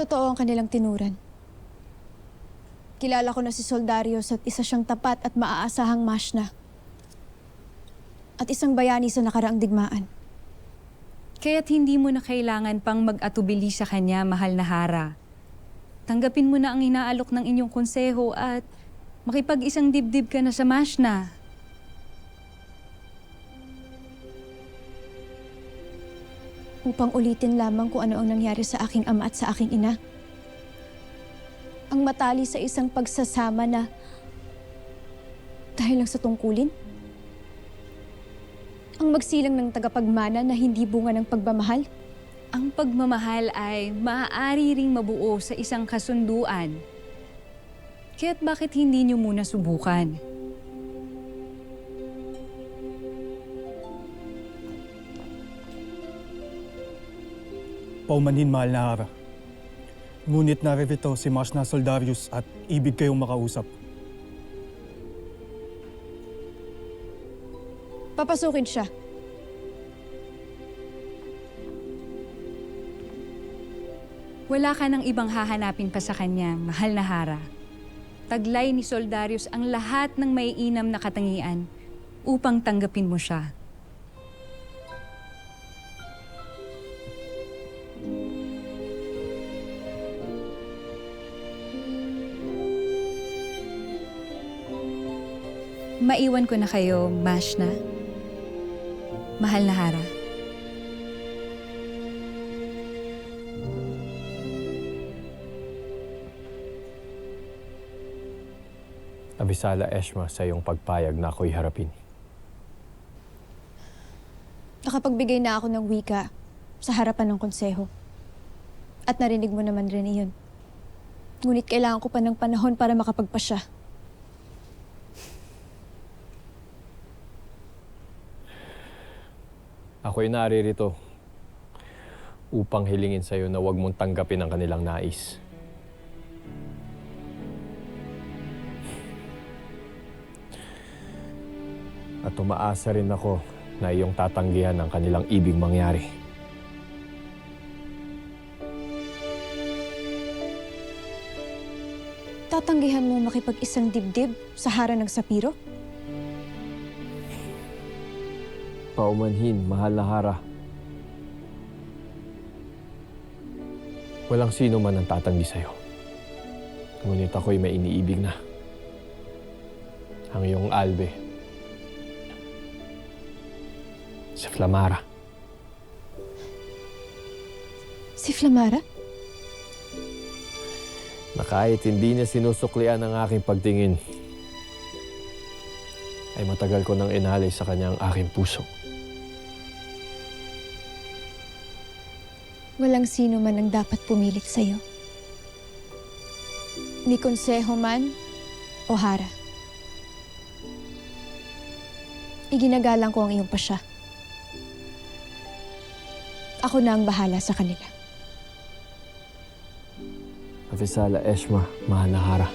Totoo ang kanilang tinuran. Kilala ko na si Soldarius at isa siyang tapat at maaasahang Mashna. At isang bayani sa nakaraang digmaan. Kaya't hindi mo na kailangan pang mag-atubili sa kanya, mahal na Hara. Tanggapin mo na ang inaalok ng inyong konseho at makipag-isang dibdib ka na sa Mashna. Upang ulitin lamang kung ano ang nangyari sa aking ama at sa aking ina. Ang matali sa isang pagsasama na dahil lang sa tungkulin. Ang magsilang ng tagapagmana na hindi bunga ng pagmamahal. Ang pagmamahal ay maaari ring mabuo sa isang kasunduan. Kaya't bakit hindi niyo muna subukan? Paumanhin, mahal na Hara. Ngunit naririto si Mashna Soldarius at ibig kayong makausap. Papasukin siya. Wala ka ng ibang hahanapin pa sa kanya, mahal na Hara. Taglay ni Soldarius ang lahat ng maiinam na katangian upang tanggapin mo siya. Maiwan ko na kayo, Mashna. Mahal na Hara. Abisala Eshma sa iyong pagpayag na ako'y harapin. Nakapagbigay na ako ng wika sa harapan ng konseho. At narinig mo naman rin iyon. Ngunit kailangan ko pa ng panahon para makapagpasya. Ako'y naririto upang hilingin sa iyo na huwag mong tanggapin ang kanilang nais. At umaasa rin ako na iyong tatanggihan ang kanilang ibig mangyari. Tatanggihan mo makipag-isang dibdib sa hara ng Sapiro? Paumanhin, mahal na Hara. Walang sino man ang tatanggi sa iyo. Ngunit ako'y may iniibig na. Ang iyong albe. Si Flamara. Si Flamara? Na kahit hindi niya sinusuklian ang aking pagtingin, ay matagal ko nang inalay sa kanya ang aking puso. Walang sino man ang dapat pumilit sa'yo. Ni konseho man o hara. Iginagalang ko ang iyong pasya. Ako na ang bahala sa kanila. Abisala Eshma, mahal na Hara.